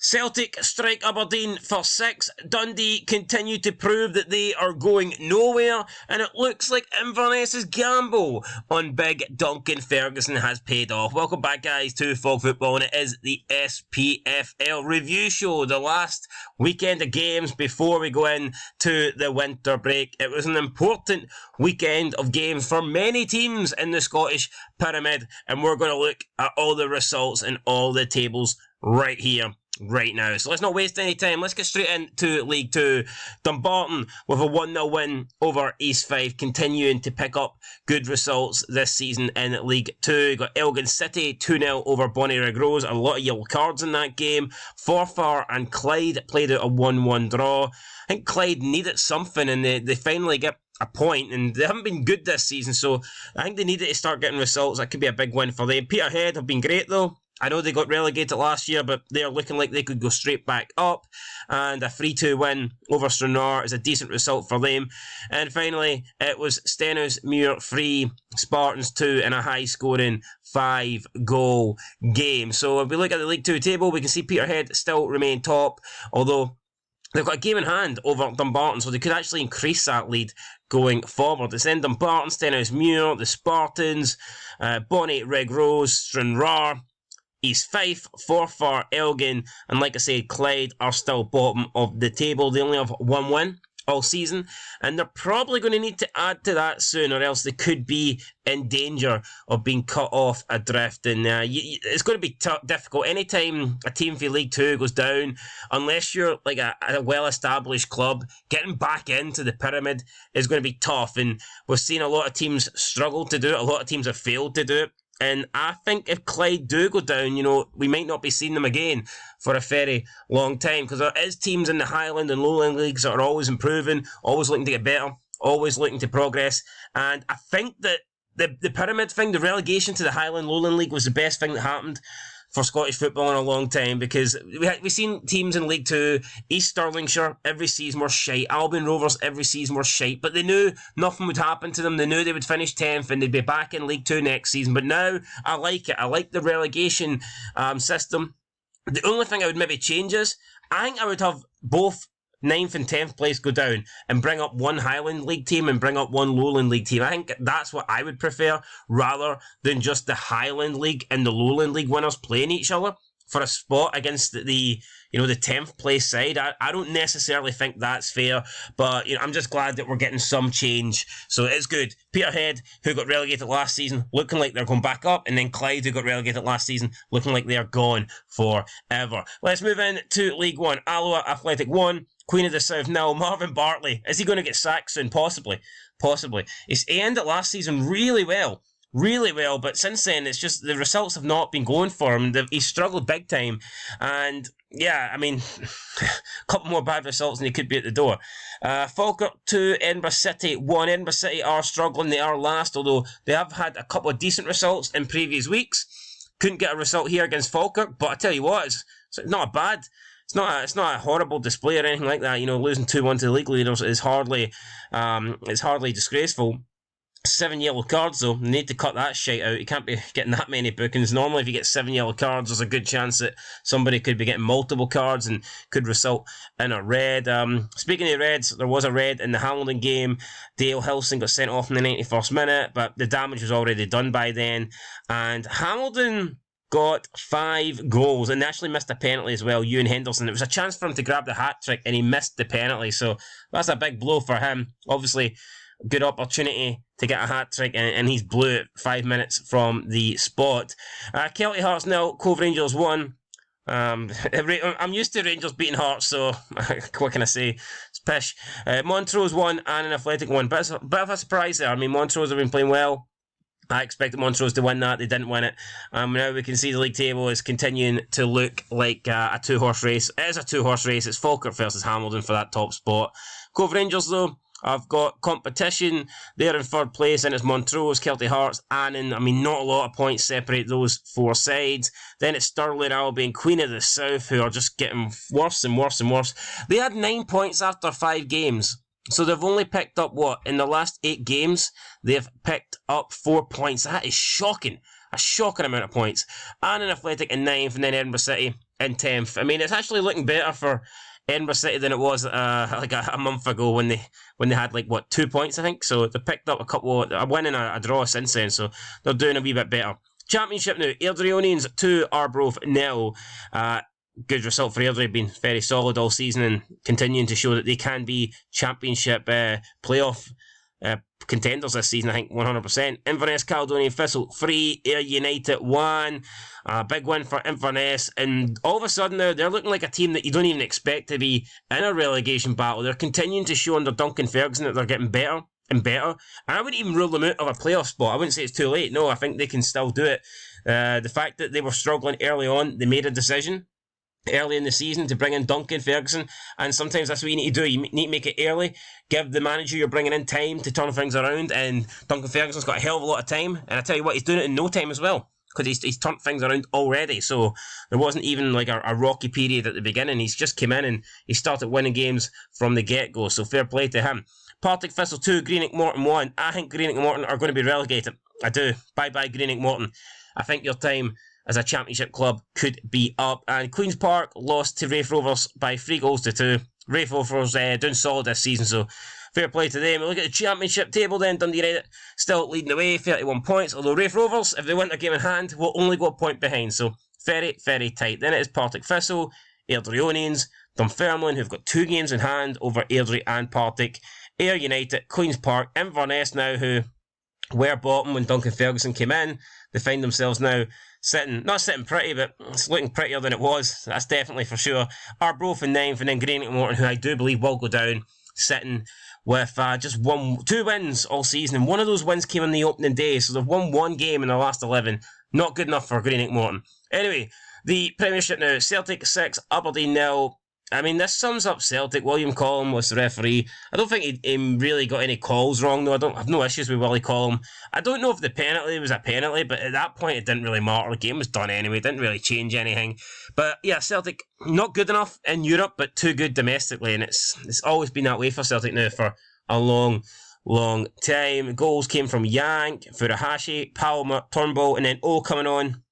Celtic strike Aberdeen for 6. Dundee continue to prove that they are going nowhere, and it looks like Inverness's gamble on big Duncan Ferguson has paid off. Welcome back, guys, to Fog Football, and it is the Spfl review show, the last weekend of games before we go into the winter break. It was an important weekend of games for many teams in the Scottish Pyramid, and we're going to look at all the results and all the tables right here, right now. So let's not waste any time. Let's get straight into League 2. Dumbarton with a 1-0 win over East Fife, continuing to pick up good results this season in League 2. You got Elgin City 2-0 over Bonnyrigg Rose. A lot of yellow cards in that game. Forfar and Clyde played out a 1-1 draw. I think Clyde needed something, and they finally get a point, and they haven't been good this season, so I think they needed to start getting results. That could be a big win for them. Peterhead have been great though. I know they got relegated last year, but they're looking like they could go straight back up. And a 3-2 win over Stranraer is a decent result for them. And finally, it was Stenhousemuir 3, Spartans 2 in a high-scoring 5-goal game. So if we look at the League 2 table, we can see Peterhead still remain top, although they've got a game in hand over Dumbarton, so they could actually increase that lead going forward. It's then Dumbarton, Stenhousemuir, the Spartans, Bonnyrigg Rose, Stranraer, East Fife, Forfar, Elgin, and like I said, Clyde are still bottom of the table. They only have one win all season, and they're probably going to need to add to that soon, or else they could be in danger of being cut off adrift. And it's going to be difficult. Anytime a team for League 2 goes down, unless you're like a well-established club, getting back into the pyramid is going to be tough. And we've seen a lot of teams struggle to do it. A lot of teams have failed to do it. And I think if Clyde do go down, we might not be seeing them again for a very long time, because there is teams in the Highland and Lowland leagues that are always improving, always looking to get better, always looking to progress. And I think that the pyramid thing, the relegation to the Highland Lowland League, was the best thing that happened for Scottish football in a long time, because we've seen teams in League 2, East Stirlingshire, every season were shite, Albion Rovers, every season were shite, but they knew nothing would happen to them. They knew they would finish 10th and they'd be back in League 2 next season. But now, I like it. I like the relegation system. The only thing I would maybe change is, I think I would have both 9th and 10th place go down and bring up one Highland League team and bring up one Lowland League team. I think that's what I would prefer, rather than just the Highland League and the Lowland League winners playing each other for a spot against the 10th place side. I don't necessarily think that's fair, but I'm just glad that we're getting some change. So it's good. Peterhead, who got relegated last season, looking like they're going back up, and then Clyde, who got relegated last season, looking like they're gone forever. Let's move in to League 1. Alloa Athletic 1, Queen of the South 0. Marvin Bartley, is he going to get sacked soon? Possibly. He ended last season really well, but since then, it's just the results have not been going for him. He's struggled big time, and yeah, I mean, a couple more bad results and he could be at the door. Falkirk 2, Edinburgh City 1. Edinburgh City are struggling, they are last, although they have had a couple of decent results in previous weeks. Couldn't get a result here against Falkirk, but I tell you what, it's not bad. It's not a horrible display or anything like that. Losing 2-1 to the league leaders is hardly disgraceful. 7 yellow cards though. They need to cut that shite out. You can't be getting that many bookings. Normally if you get 7 yellow cards, there's a good chance that somebody could be getting multiple cards and could result in a red. Speaking of reds, there was a red in the Hamilton game. Dale Hilson got sent off in the 91st minute, but the damage was already done by then. And Hamilton got 5 goals and they actually missed a penalty as well, Ewan Henderson. It was a chance for him to grab the hat-trick and he missed the penalty, so that's a big blow for him. Obviously, good opportunity to get a hat-trick and he's blew it 5 minutes from the spot. Celtic Hearts 0, Cove Rangers 1. I'm used to Rangers beating Hearts, so what can I say? It's pish. Montrose 1 and an Athletic 1. Bit of a surprise there. I mean, Montrose have been playing well. I expected Montrose to win that. They didn't win it. Now we can see the league table is continuing to look like a 2-horse race. It is a 2-horse race. It's Falkirk versus Hamilton for that top spot. Cove Rangers, though, I've got competition. They're in 3rd place, and it's Montrose, Celtic Hearts, Annan. I mean, not a lot of points separate those 4 sides. Then it's Stirling, Albion, Queen of the South, who are just getting worse and worse and worse. They had 9 points after 5 games. So they've only picked up, in the last 8 games, they've picked up 4 points. That is shocking. A shocking amount of points. Annan Athletic in 9th, and then Edinburgh City in 10th. I mean, it's actually looking better for Edinburgh City than it was like a month ago when they had 2 points, I think. So they picked up a win and a draw since then, so they're doing a wee bit better. Championship now, Airdrieonians 2, Arbroath 0. Good result for Airdrie, been very solid all season and continuing to show that they can be Championship playoff contenders this season, I think 100%. Inverness, Caledonian Thistle 3, Ayr United 1. Big win for Inverness, and all of a sudden now they're looking like a team that you don't even expect to be in a relegation battle. They're continuing to show under Duncan Ferguson that they're getting better and better, and I wouldn't even rule them out of a playoff spot. I wouldn't say it's too late. No, I think they can still do it. The fact that they were struggling early on, they made a decision early in the season to bring in Duncan Ferguson, and sometimes that's what you need to do. You need to make it early, give the manager you're bringing in time to turn things around, and Duncan Ferguson's got a hell of a lot of time, and I tell you what, he's doing it in no time as well, because he's turned things around already. So there wasn't even like a rocky period at the beginning. He's just came in and he started winning games from the get-go, so fair play to him. Partick Thistle 2, Greenock Morton 1. I think Greenock Morton are going to be relegated. I do. Bye-bye Greenock Morton. I think your time as a Championship club could be up. And Queen's Park lost to Raith Rovers by 3-2. Raith Rovers doing solid this season, so fair play to them. We look at the Championship table then. Dundee United still leading the way, 31 points, although Raith Rovers, if they win their game in hand, will only go a point behind, so very, very tight. Then it is Partick Thistle, Airdrieonians, Dunfermline, who've got 2 games in hand over Airdrie and Partick, Ayr United, Queen's Park, Inverness now, who were bottom when Duncan Ferguson came in. They find themselves now not sitting pretty, but it's looking prettier than it was. That's definitely for sure. Arbroath in 9th, and then Greenock Morton, who I do believe will go down, sitting with just 2 wins all season. And one of those wins came on the opening day, so they've won 1 game in the last 11. Not good enough for Greenock Morton. Anyway, the Premiership now. Celtic 6, Aberdeen 0. I mean, this sums up Celtic. William Collum was the referee. I don't think he really got any calls wrong, though. I have no issues with Willie Collum. I don't know if the penalty was a penalty, but at that point it didn't really matter. The game was done anyway. It didn't really change anything. But yeah, Celtic, not good enough in Europe, but too good domestically. And it's always been that way for Celtic now for a long time. Goals came from Yank, Furuhashi, Palmer, Turnbull, and then O coming on.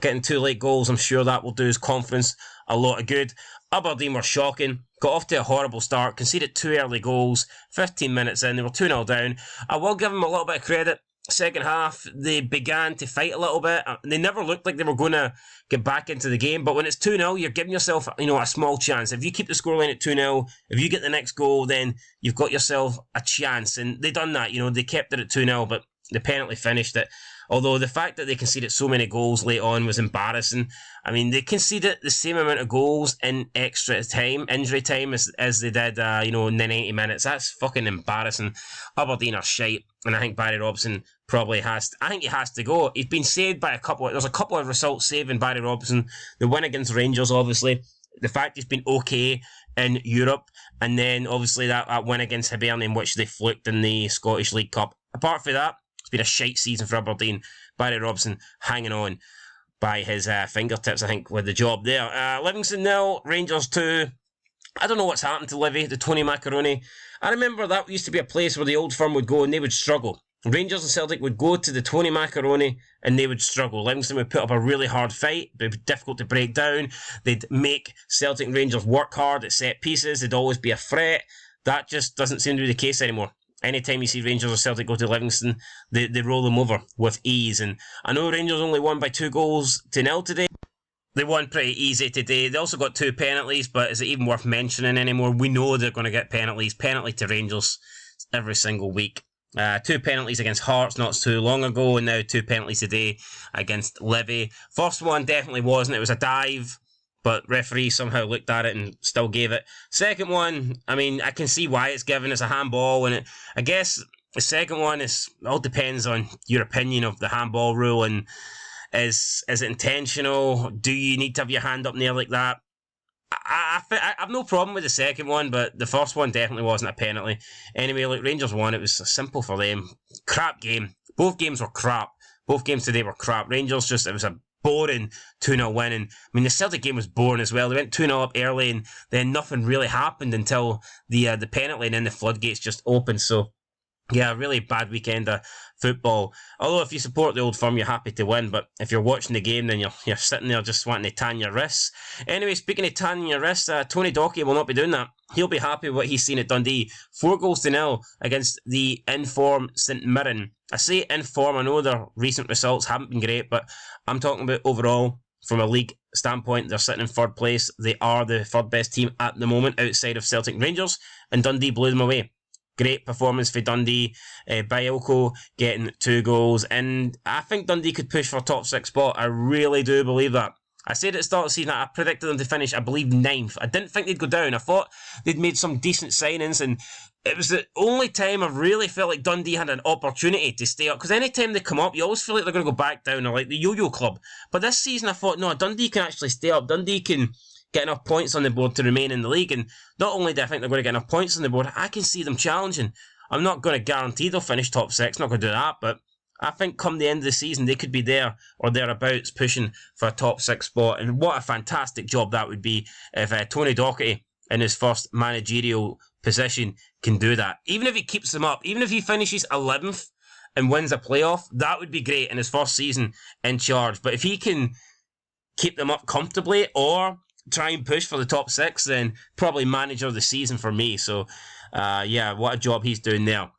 Getting 2 late goals, I'm sure that will do his confidence a lot of good. Aberdeen were shocking. Got off to a horrible start. Conceded 2 early goals. 15 minutes in, they were 2-0 down. I will give them a little bit of credit. Second half, they began to fight a little bit. They never looked like they were going to get back into the game. But when it's 2-0, you're giving yourself, a small chance. If you keep the scoreline at 2-0, if you get the next goal, then you've got yourself a chance. And they done that. They kept it at 2-0, but the penalty finished it. Although the fact that they conceded so many goals late on was embarrassing. I mean, they conceded the same amount of goals in extra time, injury time, as they did, in the 90 minutes. That's fucking embarrassing. Aberdeen are shite, and I think Barry Robson probably has to go. He's been saved by there's a couple of results saving Barry Robson. The win against Rangers, obviously. The fact he's been okay in Europe, and then obviously that win against Hibernian, in which they fluked in the Scottish League Cup. Apart from that, it's been a shite season for Aberdeen. Barry Robson hanging on by his fingertips, I think, with the job there. Livingston 0, Rangers 2. I don't know what's happened to Livy, the Tony Macaroni. I remember that used to be a place where the old firm would go and they would struggle. Rangers and Celtic would go to the Tony Macaroni and they would struggle. Livingston would put up a really hard fight. It would be difficult to break down. They'd make Celtic and Rangers work hard at set pieces. They'd always be a threat. That just doesn't seem to be the case anymore. Anytime you see Rangers or Celtic go to Livingston, they roll them over with ease. And I know Rangers only won by 2-0 today. They won pretty easy today. They also got 2 penalties, but is it even worth mentioning anymore? We know they're going to get penalties. Penalty to Rangers every single week. 2 penalties against Hearts not too long ago, and now 2 penalties today against Livy. First one definitely wasn't. It was a dive, but referee somehow looked at it and still gave it. Second one, I mean, I can see why it's given. It's a handball, and I guess the second one all depends on your opinion of the handball rule, and is it intentional? Do you need to have your hand up in the air like that? I have no problem with the second one, but the first one definitely wasn't a penalty. Anyway, like Rangers won, it was simple for them. Crap game. Both games were crap. Both games today were crap. Rangers it was a boring 2-0 win. And I mean, the Celtic game was boring as well. They went 2-0 up early, and then nothing really happened until the penalty, and then the floodgates just opened. So yeah, really bad weekend football. Although if you support the Old Firm, you're happy to win, but if you're watching the game, then you're sitting there just wanting to tan your wrists. Anyway, speaking of tanning your wrists, Tony Docherty will not be doing that. He'll be happy with what he's seen at Dundee. 4-0 against the in-form St Mirren. I say in-form, I know their recent results haven't been great, but I'm talking about overall. From a league standpoint, they're sitting in third place. They are the third best team at the moment outside of Celtic and Rangers, and Dundee blew them away. Great performance for Dundee. Bielko getting 2 goals, and I think Dundee could push for a top 6 spot. I really do believe that. I said at the start of the season that I predicted them to finish, I believe, 9th. I didn't think they'd go down. I thought they'd made some decent signings, and it was the only time I really felt like Dundee had an opportunity to stay up. Because any time they come up, you always feel like they're going to go back down, or like the yo-yo club. But this season I thought, no, Dundee can actually stay up. Dundee can get enough points on the board to remain in the league. And not only do I think they're going to get enough points on the board, I can see them challenging. I'm not going to guarantee they'll finish top 6, not going to do that, but I think come the end of the season, they could be there or thereabouts pushing for a top 6 spot. And what a fantastic job that would be if Tony Docherty, in his first managerial position, can do that. Even if he keeps them up, even if he finishes 11th and wins a playoff, that would be great in his first season in charge. But if he can keep them up comfortably or try and push for the top 6, then probably manager of the season for me. So, yeah, what a job he's doing there.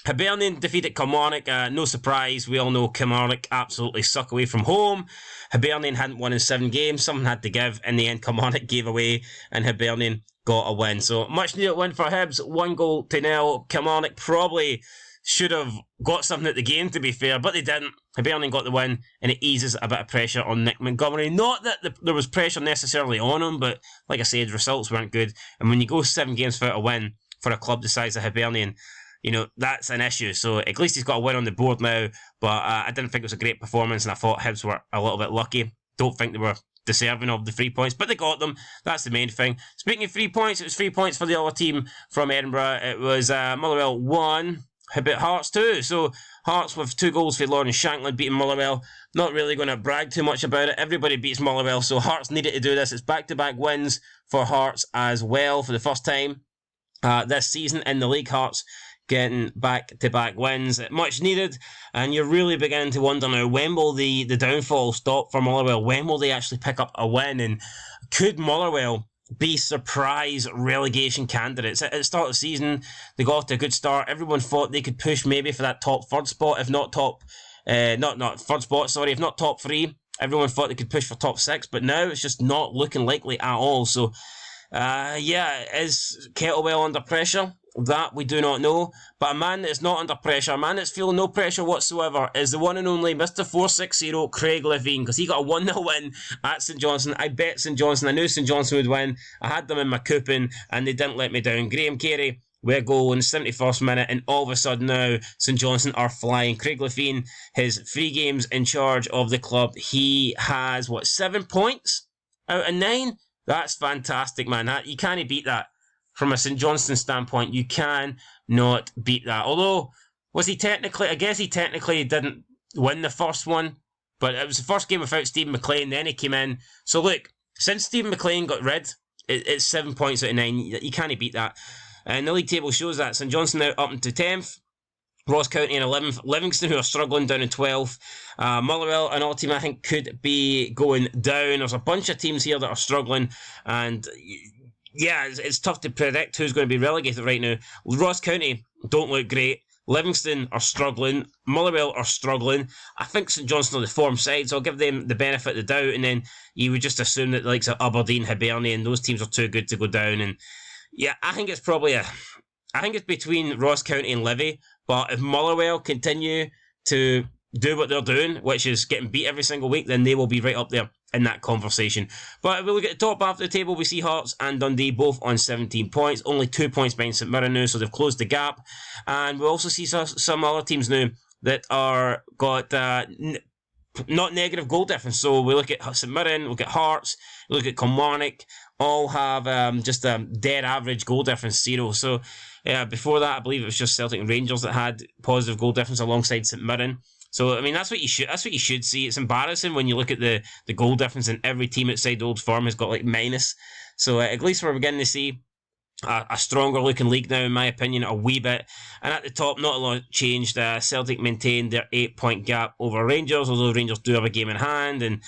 Hibernian defeated Kilmarnock. No surprise, we all know Kilmarnock absolutely suck away from home. Hibernian hadn't won in 7 games. Someone had to give. In the end, Kilmarnock gave away and Hibernian got a win. So, much needed win for Hibs. 1-0. Kilmarnock probably should have got something at the game, to be fair, but they didn't. Hibernian got the win, and it eases a bit of pressure on Nick Montgomery. Not that there was pressure necessarily on him, but like I said, results weren't good. And when you go 7 games without a win for a club the size of Hibernian, you know, that's an issue. So at least he's got a win on the board now, but I didn't think it was a great performance, and I thought Hibs were a little bit lucky. Don't think they were deserving of the 3 points, but they got them. That's the main thing. Speaking of 3 points, it was 3 points for the other team from Edinburgh. It was Motherwell 1, Hearts 2. So Hearts with 2 goals for Lawrence Shankland beating Motherwell. Not really going to brag too much about it. Everybody beats Motherwell, so Hearts needed to do this. It's back-to-back wins for Hearts as well for the first time this season in the league. Hearts getting back-to-back wins. Much needed, and you're really beginning to wonder now, when will the downfall stop for Motherwell? When will they actually pick up a win? And could Motherwell be surprise relegation candidates? At the start of the season, they got off to a good start. Everyone thought they could push maybe for that top 3rd spot, if not top, not 3rd spot, sorry, if not top 3. Everyone thought they could push for top 6, but now it's just not looking likely at all. So, yeah, is Kettlewell under pressure? That we do not know, but a man that is not under pressure, a man that's feeling no pressure whatsoever, is the one and only Mr. 460 Craig Levein, because he got a 1-0 win at St Johnstone. I bet St Johnstone, I knew St Johnstone would win. I had them in my coupon, and they didn't let me down. Graham Carey, we're going 71st minute, and all of a sudden now, St Johnstone are flying. Craig Levein, his 3 games in charge of the club, he has, 7 points out of 9? That's fantastic, man. You can't beat that. From a St Johnstone standpoint, you can not beat that. Although, was he technically, I guess he technically didn't win the first one, but it was the first game without Stephen McLean, then he came in. So look, since Stephen McLean got rid, it's 7 points out of 9. You can't beat that. And the league table shows that. St Johnstone now up into 10th. Ross County in 11th. Livingston, who are struggling, down in 12th. Motherwell, another team I think could be going down. There's a bunch of teams here that are struggling, and yeah, it's tough to predict who's going to be relegated right now. Ross County don't look great. Livingston are struggling. Motherwell are struggling. I think St Johnstone are the form side, so I'll give them the benefit of the doubt, and then you would just assume that the likes of Aberdeen, Hibernian, those teams are too good to go down. And yeah, I think it's probably I think it's between Ross County and Livy, but if Motherwell continue to do what they're doing, which is getting beat every single week, then they will be right up there in that conversation. But if we look at the top half of the table, we see Hearts and Dundee both on 17 points, only 2 points behind St Mirren now, so they've closed the gap. And we also see some other teams now that are got not negative goal difference. So we look at St Mirren, we look at Hearts, we look at Kilmarnock, all have just a dead average goal difference, 0. So before that, I believe it was just Celtic and Rangers that had positive goal difference alongside St Mirren. So I mean, that's what you should see. It's embarrassing when you look at the goal difference, and every team outside Old Firm has got like minus. So at least we're beginning to see a stronger looking league now, in my opinion, a wee bit. And at the top, not a lot changed. Celtic maintained their 8-point gap over Rangers, although Rangers do have a game in hand. And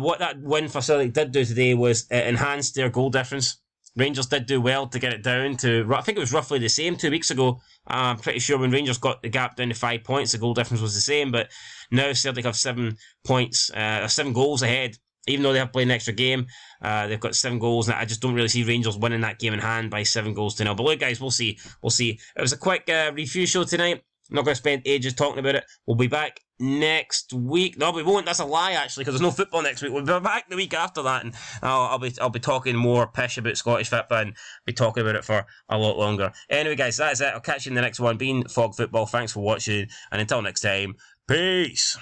what that win for Celtic did do today was enhance their goal difference. Rangers did do well to get it down to, I think it was roughly the same 2 weeks ago. I'm pretty sure when Rangers got the gap down to 5 points, the goal difference was the same. But now Celtic have 7 points, 7 goals ahead. Even though they have played an extra game, they've got 7 goals, and I just don't really see Rangers winning that game in hand by 7-0. But look, guys, we'll see. It was a quick review show tonight. I'm not going to spend ages talking about it. We'll be back next week. No, we won't. That's a lie, actually, because there's no football next week. We'll be back the week after that, and I'll be talking more pish about Scottish football and be talking about it for a lot longer. Anyway, guys, that's it. I'll catch you in the next one. Being Fog Football, thanks for watching, and until next time, peace.